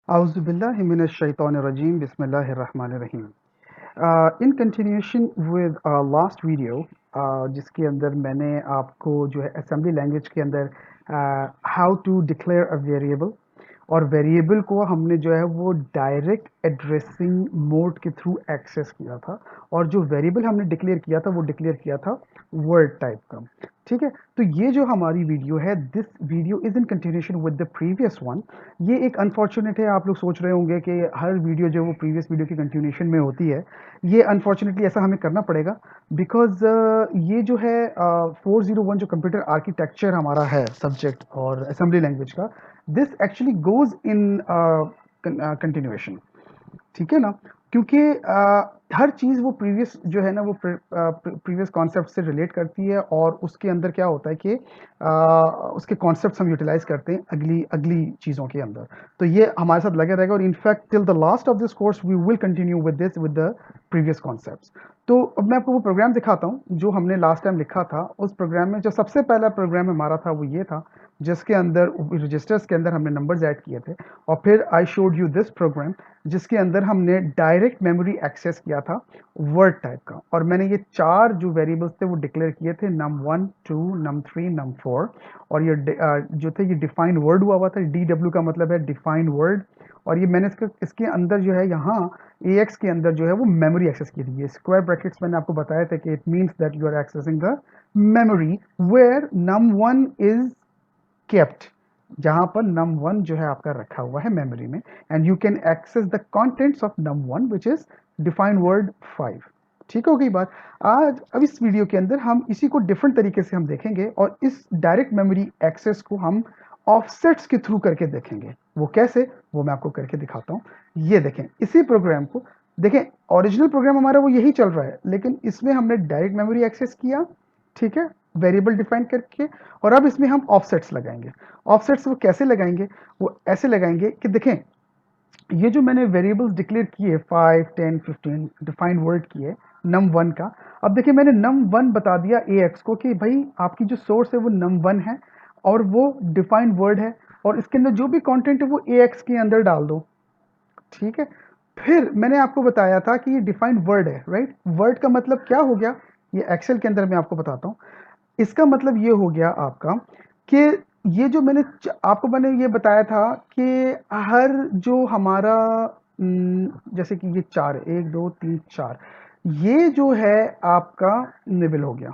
Auzubillahiminash-shaytanir-rajim. Bismillahir-rahmanir-rahim. In continuation with last video, जिसके अंदर मैंने आपको जो है असेंबली लैंग्वेज के अंदर how to declare a variable और वेरिएबल को हमने जो है वो डायरेक्ट एड्रेसिंग मोड के थ्रू एक्सेस किया था और जो वेरिएबल हमने डिक्लेयर किया था वो डिक्लेयर किया था वर्ड टाइप का। ठीक है, तो ये जो हमारी वीडियो है, this video is in continuation with the previous one. ये एक अनफॉर्चुनेट है, आप लोग सोच रहे होंगे कि हर वीडियो जो वो प्रीवियस वीडियो की कंटिन्यूशन में होती है। ये अनफॉर्चुनेटली ऐसा हमें करना पड़ेगा बिकॉज ये जो है 401 जो कंप्यूटर आर्किटेक्चर हमारा है सब्जेक्ट और असेंबली लैंग्वेज का, this actually goes in continuation. ठीक है ना, क्योंकि हर चीज़ वो प्रीवियस जो है ना वो प्रीवियस कॉन्सेप्ट से रिलेट करती है और उसके अंदर क्या होता है कि उसके कॉन्सेप्ट्स हम यूटिलाइज करते हैं अगली अगली चीज़ों के अंदर। तो ये हमारे साथ लगे रहेगा और in fact till the last of this course we will continue with this with the previous concepts. तो अब मैं आपको वो प्रोग्राम दिखाता हूँ जो हमने लास्ट टाइम लिखा था। उस प्रोग्राम में जो सबसे पहला प्रोग्राम हमारा था वो ये था, जिसके अंदर रजिस्टर्स के अंदर हमने नंबर्स ऐड किए थे। और फिर I showed you this program जिसके अंदर हमने डायरेक्ट मेमोरी एक्सेस किया था वर्ड टाइप का। और मैंने ये चार जो वेरिएबल्स थे वो डिक्लेयर किए थे, num1 2 num3 num4। और ये जो थे ये डिफाइंड वर्ड हुआ था, DW का मतलब है डिफाइंड वर्ड। और ये मैंने इसके अंदर जो है यहाँ AX के अंदर जो है वो मेमोरी एक्सेस की थी। ये स्क्वायर ब्रैकेट्स मैंने आपको बताया था कि it means that you are accessing the memory where num1 is kept, जहां पर num1 जो है आपका रखा हुआ है मेमोरी में। And you can access the contents of num1 which is defined word 5। ठीक हो गई बात। आज अब इस वीडियो के अंदर हम इसी को डिफरेंट तरीके से हम देखेंगे और इस डायरेक्ट मेमोरी एक्सेस को हम ऑफसेट्स के थ्रू करके देखेंगे। वो कैसे, वो मैं आपको करके दिखाता हूँ। ये देखें, इसी प्रोग्राम को देखें, ओरिजिनल प्रोग्राम हमारा वो यही चल रहा है, लेकिन इसमें हमने डायरेक्ट मेमोरी एक्सेस किया, ठीक है, वेरिएबल डिफाइन करके। और अब इसमें हम ऑफसेट्स लगाएंगे। ऑफसेट्स वो कैसे लगाएंगे, वो ऐसे लगाएंगे कि देखें, ये जो मैंने वेरिएबल्स डिक्लेयर किए 5 10 15 डिफाइंड वर्ड किए num1 का। अब देखिए, मैंने num1 बता दिया AX को कि भाई आपकी जो सोर्स है वो num1 है और वो डिफाइंड वर्ड है और इसके अंदर जो भी कंटेंट है वो AX के अंदर डाल दो। ठीक है, फिर मैंने आपको बताया था कि ये डिफाइंड वर्ड है, राइट। वर्ड का मतलब क्या हो गया, ये एक्सेल के अंदर मैं आपको बताता हूँ। इसका मतलब ये हो गया आपका कि ये जो आपको मैंने ये बताया था कि हर जो हमारा जैसे कि ये चार, 1 2 3 4, ये जो है आपका निबल हो गया।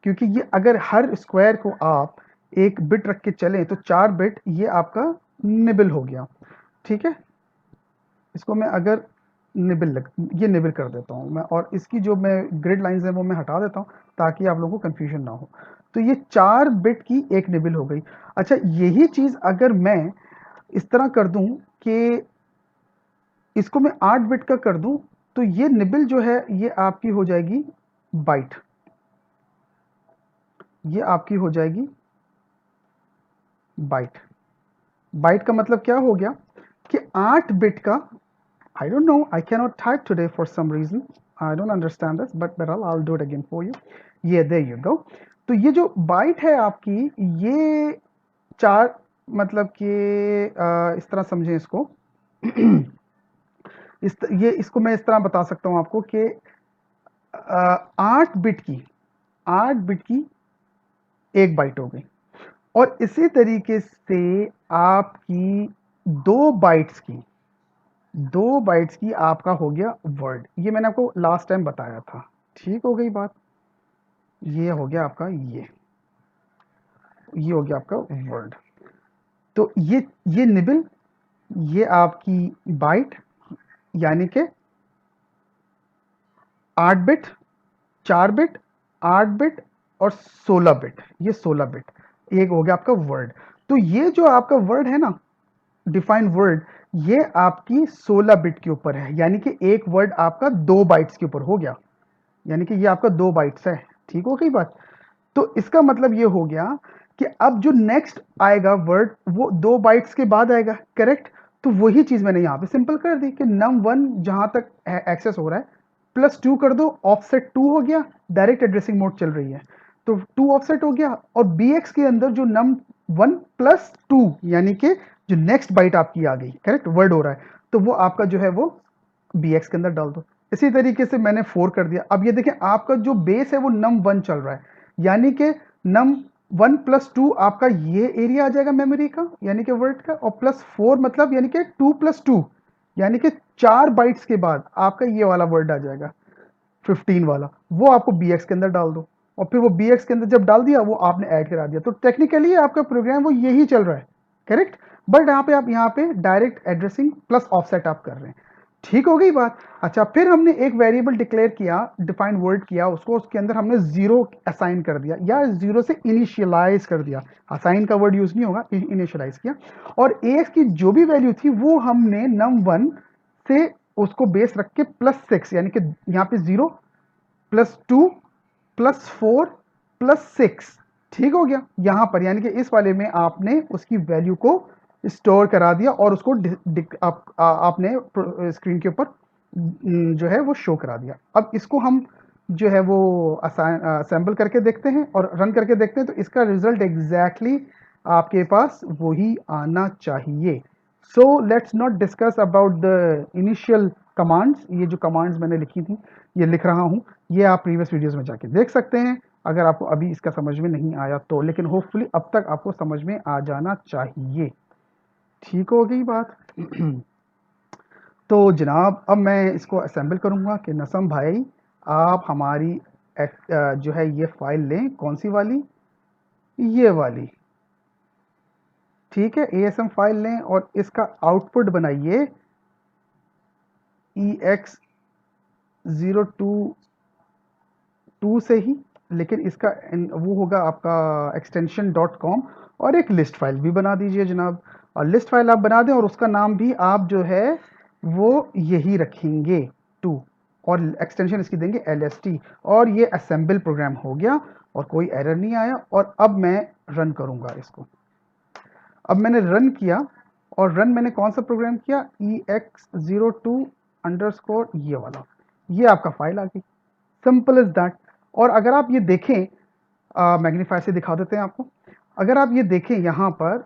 क्योंकि ये अगर हर स्क्वायर को आप एक बिट रख के चलें तो 4 बिट ये आपका निबल हो गया। ठीक है, इसको मैं अगर ये निबल कर देता हूँ मैं, और इसकी जो मैं ग्रिड लाइंस है वो मैं हटा देता हूँ ताकि आप लोगों को कंफ्यूजन ना हो। तो ये 4 बिट की एक निबल हो गई। अच्छा, यही चीज अगर मैं इस तरह कर दूं कि इसको मैं 8 बिट का कर दूं, तो ये निबल जो है ये आपकी हो जाएगी बाइट। ये आपकी हो जाएगी बाइट। बाइट का मतलब क्या हो गया कि 8 बिट का, I don't know. I cannot type today for some reason. I don't understand this, but I'll do it again for you. Yeah, there you go. तो ये जो बाइट है आपकी, ये चार, मतलब कि इस तरह समझें इसको। इसको मैं इस तरह बता सकता हूँ आपको कि 8 बिट की एक बाइट हो गई। और इसी तरीके से आपकी 2 बाइट्स की आपका हो गया वर्ड। ये मैंने आपको लास्ट टाइम बताया था। ठीक हो गई बात। ये हो गया आपका, ये हो गया आपका वर्ड। तो ये निबल, ये आपकी बाइट, यानी कि 8 बिट, 4 बिट, 8 बिट और 16 बिट। ये 16 बिट एक हो गया आपका वर्ड। तो ये जो आपका वर्ड है ना, डिफाइंड वर्ड, ये आपकी 16 बिट के ऊपर है, यानी कि एक वर्ड आपका 2 बाइट्स के ऊपर हो गया, यानी कि ये आपका 2 बाइट्स है। ठीक हो गई बात। तो इसका मतलब ये हो गया कि अब जो नेक्स्ट आएगा वर्ड वो 2 बाइट्स के बाद आएगा, करेक्ट। तो वही चीज मैंने यहाँ पे सिंपल कर दी कि num1 जहां तक एक्सेस हो रहा है +2 कर दो, ऑफसेट 2 हो गया, डायरेक्ट एड्रेसिंग मोड चल रही है। तो 2 ऑफसेट हो गया, और BX के अंदर जो num1 प्लस 2 यानी कि जो नेक्स्ट बाइट आपकी आ गई, करेक्ट वर्ड हो रहा है, तो वो आपका जो है वो BX के अंदर डाल दो। इसी तरीके से मैंने 4 कर दिया। अब ये देखें आपका जो बेस है वो num1 चल रहा है, यानी कि num1 प्लस 2 आपका ये एरिया आ जाएगा मेमोरी का, यानी कि वर्ड का, और प्लस 4 मतलब यानी कि 2 प्लस 2 यानी कि 4 बाइट्स के बाद आपका ये वाला वर्ड आ जाएगा 15 वाला, वो आपको BX के अंदर डाल दो, और फिर वो BX के अंदर जब डाल दिया वो आपने ऐड करा दिया। तो टेक्निकली आपका प्रोग्राम वो यही चल रहा है, करेक्ट। बट यहाँ पे डायरेक्ट एड्रेसिंग प्लस ऑफसेट आप कर रहे हैं। ठीक हो गई बात। अच्छा, फिर हमने एक वेरिएबल डिक्लेयर किया, डिफाइन वर्ड किया उसको, उसके अंदर हमने जीरो असाइन कर दिया, या जीरो से इनिशियलाइज कर दिया। असाइन का वर्ड यूज नहीं होगा, इनिशियलाइज किया। और AX की जो भी वैल्यू थी वो हमने num1 से उसको बेस रख के प्लस 6 यानी कि यहाँ पे 0 प्लस 2 प्लस 4 प्लस 6, ठीक हो गया यहां पर, यानी कि इस वाले में आपने उसकी वैल्यू को स्टोर करा दिया और उसको आपने स्क्रीन के ऊपर जो है वो शो करा दिया। अब इसको हम जो है वो असेंबल करके देखते हैं और रन करके देखते हैं, तो इसका रिजल्ट एग्जैक्टली आपके पास वही आना चाहिए। So let's not discuss about the initial commands. ये जो कमांड्स मैंने लिखी थी ये लिख रहा हूँ, ये आप प्रीवियस वीडियोस में जाके देख सकते हैं अगर आपको अभी इसका समझ में नहीं आया तो, लेकिन होपफुली अब तक आपको समझ में आ जाना चाहिए। ठीक हो गई बात। तो जनाब अब मैं इसको असेंबल करूंगा कि नसम भाई आप हमारी जो है ये फाइल लें, कौन सी वाली, ये वाली, ठीक है, ASM फाइल लें और इसका आउटपुट बनाइए EX022 से ही, लेकिन इसका वो होगा आपका एक्सटेंशन .com, और एक लिस्ट फाइल भी बना दीजिए जनाब। और लिस्ट फाइल आप बना दें और उसका नाम भी आप जो है वो यही रखेंगे 2, और एक्सटेंशन इसकी देंगे LST, और ये असेंबल प्रोग्राम हो गया और कोई एरर नहीं आया। और अब मैं रन करूंगा इसको। अब मैंने रन किया, और रन मैंने कौन सा प्रोग्राम किया, EX02 अंडरस्कोर ये वाला, ये आपका फाइल आ गई। Simple is that. और अगर आप ये देखें, मैग्नीफाई से दिखा देते हैं आपको, अगर आप ये देखें यहाँ पर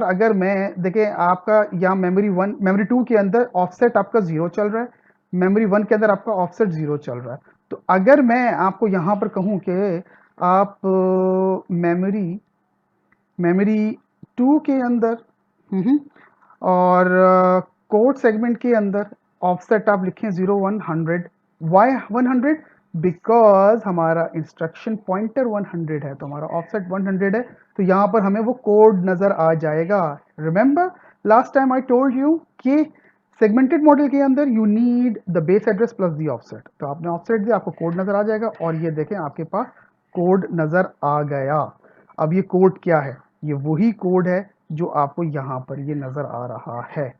अगर मैं देखें आपका यहाँ मेमोरी 2 के अंदर ऑफसेट आपका 0 चल रहा है, मेमोरी 1 के अंदर आपका ऑफसेट 0 चल रहा है। तो अगर मैं आपको यहाँ पर कहूँ कि आप मेमोरी 2 के अंदर और कोड सेगमेंट के अंदर ऑफसेट आप लिखें 0 100। वाई 100? बिकॉज हमारा इंस्ट्रक्शन पॉइंटर 100 है, तो हमारा ऑफसेट 100 है, तो यहाँ पर हमें वो कोड नजर आ जाएगा। Remember last time I told you कि सेगमेंटेड मॉडल के अंदर you need the base address plus the offset. तो आपने ऑफसेट दिया, आपको कोड नजर आ जाएगा, और ये देखें आपके पास कोड नजर आ गया। अब ये कोड क्या है, ये वही कोड है जो आपको यहाँ पर ये नजर आ रहा है।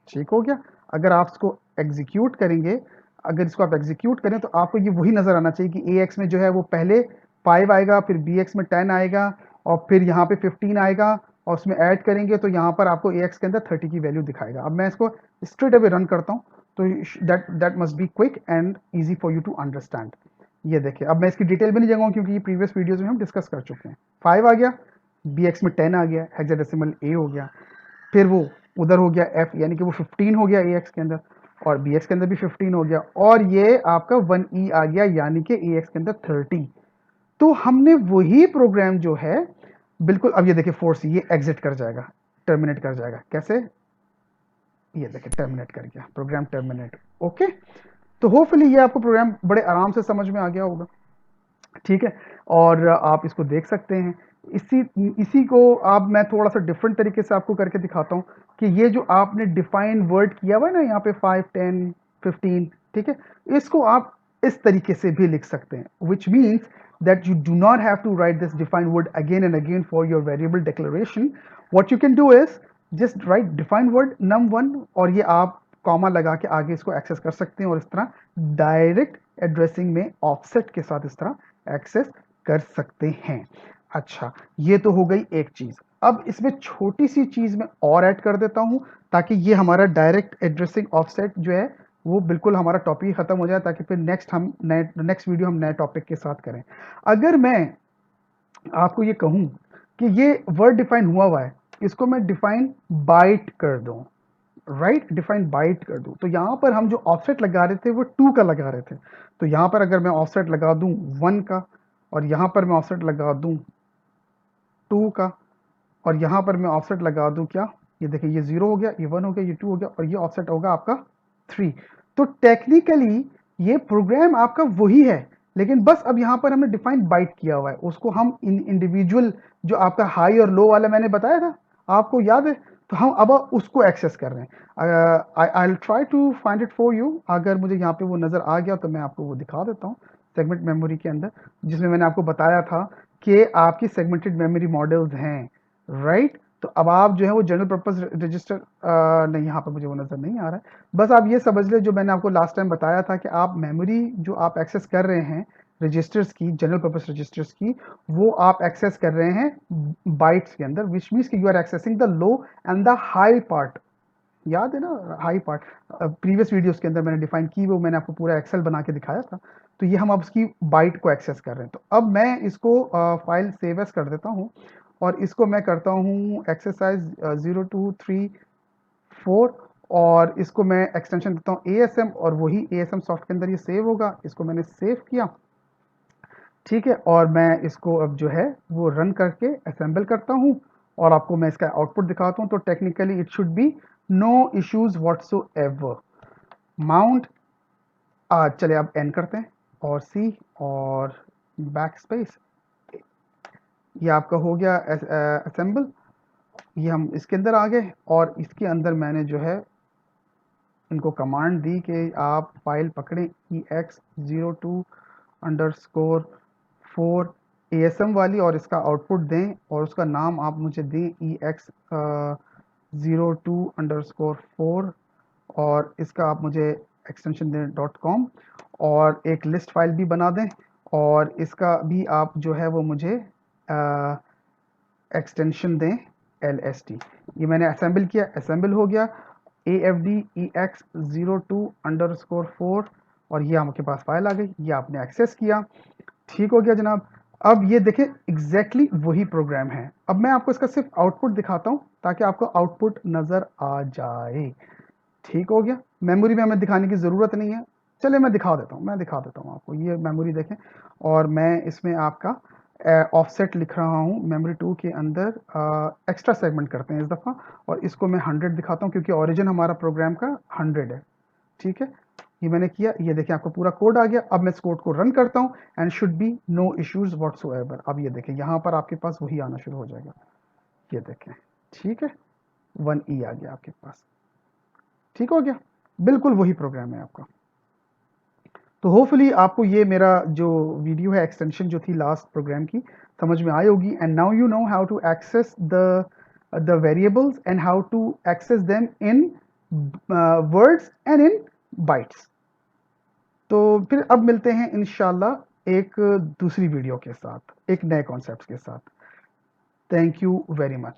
ठीक हो गया। अगर आप इसको एग्जीक्यूट करेंगे, अगर इसको आप एग्जीक्यूट करें तो आपको ये वही नजर आना चाहिए कि AX में जो है वो पहले 5 आएगा, फिर BX में 10 आएगा, और फिर यहाँ पे 15 आएगा, और उसमें ऐड करेंगे तो यहाँ पर आपको AX के अंदर 30 की वैल्यू दिखाएगा। अब मैं इसको स्ट्रेट अवे रन करता हूँ, तो that must be quick and easy for you to understand. ये देखिए, अब मैं इसकी डिटेल में नहीं जाऊंगा क्योंकि ये प्रीवियस वीडियोस में हम डिस्कस कर चुके हैं। 5 आ गया, BX में 10 आ गया, हेक्साडेसिमल A हो गया, फिर वो उधर हो गया F, यानी कि वो 15 हो गया AX के अंदर, और BX के अंदर भी 15 हो गया, और ये आपका 1E आ गया, यानी कि AX के अंदर 30। तो हमने वही प्रोग्राम जो है बिल्कुल, अब ये देखिए 4C ये एग्जिट कर जाएगा, टर्मिनेट कर जाएगा। कैसे, ये देखिए टर्मिनेट कर गया, प्रोग्राम टर्मिनेट। ओके, तो होपफुली ये आपको प्रोग्राम बड़े आराम से समझ में आ गया होगा। ठीक है, और आप इसको देख सकते हैं। इसी इसी को आप मैं थोड़ा सा डिफरेंट तरीके से आपको करके दिखाता हूँ कि ये जो आपने डिफाइन वर्ड किया हुआ है ना यहाँ पे 5 10 15, ठीक है, इसको आप इस तरीके से भी लिख सकते हैं, which means that you do not have to write this defined word again and again for your variable declaration. What you can do is just write defined word num1, और ये आप कॉमा लगा के आगे इसको एक्सेस कर सकते हैं, और इस तरह डायरेक्ट एड्रेसिंग में ऑफसेट के साथ इस तरह एक्सेस कर सकते हैं। अच्छा, ये तो हो गई एक चीज। अब इसमें छोटी सी चीज मैं और ऐड कर देता हूं ताकि ये हमारा डायरेक्ट एड्रेसिंग ऑफसेट जो है वो बिल्कुल हमारा टॉपिक खत्म हो जाए, ताकि फिर नेक्स्ट वीडियो हम नए टॉपिक के साथ करें। अगर मैं आपको ये कहूँ कि ये वर्ड डिफाइन हुआ है, इसको मैं डिफाइन बाइट कर दूँ, राइट, डिफाइन बाइट कर दूँ, तो यहाँ पर हम जो ऑफसेट लगा रहे थे वो 2 का लगा रहे थे। तो यहाँ पर अगर मैं ऑफसेट लगा दूँ 1 का, और यहाँ पर मैं ऑफसेट लगा दूँ 2 का, और यहाँ पर मैं ऑफसेट लगा दूँ क्या, ये देखिए ये 0 हो गया, ये 1 हो गया, ये 2 हो गया, और ये ऑफसेट होगा आपका 3। तो टेक्निकली ये प्रोग्राम आपका वही है, लेकिन बस अब यहाँ पर हमने डिफाइन बाइट किया हुआ है, उसको हम इंडिविजुअल जो आपका हाई और लो वाला मैंने बताया था, आपको याद है, तो हम अब उसको एक्सेस कर रहे हैं। I try to find it for you, अगर मुझे यहाँ पे वो नज़र आ गया तो मैं आपको वो दिखा देता हूँ सेगमेंट मेमोरी के अंदर, जिसमें मैंने आपको बताया था कि आपकी सेगमेंटेड मेमोरी मॉडल्स हैं, राइट। तो अब आप जो है वो जनरल पर्पस रजिस्टर, नहीं यहाँ पर मुझे वो नज़र नहीं आ रहा है, बस आप ये समझ ले जो मैंने आपको लास्ट टाइम बताया था कि आप मेमोरी जो आप एक्सेस कर रहे हैं रजिस्टर्स की, जनरल पर्पस रजिस्टर्स की, वो आप एक्सेस कर रहे हैं बाइट्स के अंदर, विच मीन्स कि you are accessing the low and the high part, याद है ना हाई पार्ट, प्रीवियस वीडियोस के अंदर मैंने डिफाइन की, वो मैंने आपको पूरा एक्सेल बना के दिखाया था। तो ये हम अब उसकी बाइट को एक्सेस कर रहे हैं, तो अब मैं इसको फाइल सेव एज कर देता हूँ, और इसको मैं करता हूँ एक्सरसाइज 0234, और इसको मैं एक्सटेंशन देता हूँ ASM, और वही ASM सॉफ्ट के अंदर ये सेव होगा, इसको मैंने सेव किया, ठीक है, और मैं इसको अब जो है वो रन करके असेंबल करता हूँ, और आपको मैं इसका आउटपुट दिखाता हूँ। तो technically it should be no issues whatsoever. Mount, चलिए अब एन करते हैं, और सी, और बैक स्पेस, ये आपका हो गया असेंबल। ये हम इसके अंदर आ गए, और इसके अंदर मैंने जो है इनको कमांड दी कि आप फाइल पकड़ें EX02_4 ASM वाली, और इसका आउटपुट दें, और उसका नाम आप मुझे दें EX02_4, और इसका आप मुझे एक्सटेंशन दें .com, और एक लिस्ट फाइल भी बना दें, और इसका भी आप जो है वो मुझे एक्सटेंशन दें LST। ये मैंने असेंबल किया, असेंबल हो गया AFD EX02_4, और ये आपके पास फाइल आ गई, ये आपने एक्सेस किया, ठीक हो गया जनाब। अब ये देखें एग्जैक्टली वही प्रोग्राम है। अब मैं आपको इसका सिर्फ आउटपुट दिखाता हूँ ताकि आपको आउटपुट नज़र आ जाए, ठीक हो गया। मेमोरी में हमें दिखाने की ज़रूरत नहीं है, चलिए मैं दिखा देता हूँ, आपको ये मेमोरी देखें, और मैं इसमें आपका ऑफसेट लिख रहा हूँ मेमोरी 2 के अंदर, एक्स्ट्रा सेगमेंट करते हैं इस दफ़ा, और इसको मैं 100 दिखाता हूँ क्योंकि ओरिजिन हमारा प्रोग्राम का 100 है, ठीक है। ये मैंने किया, ये देखें आपको पूरा कोड आ गया। अब मैं इस कोड को रन करता हूँ, and should be no issues whatsoever. अब ये देखें यहाँ पर आपके पास वही आना शुरू हो जाएगा, ये देखें, ठीक है, 1E आ गया आपके पास, ठीक हो गया, बिल्कुल वही प्रोग्राम है आपका। तो होपफुली आपको ये मेरा जो वीडियो है एक्सटेंशन जो थी लास्ट प्रोग्राम की समझ में आई होगी, and now you know how to access the variables and how to access them in words and in bytes. तो फिर अब मिलते हैं इंशाल्लाह एक दूसरी वीडियो के साथ, एक नए कॉन्सेप्ट के साथ। Thank you very much.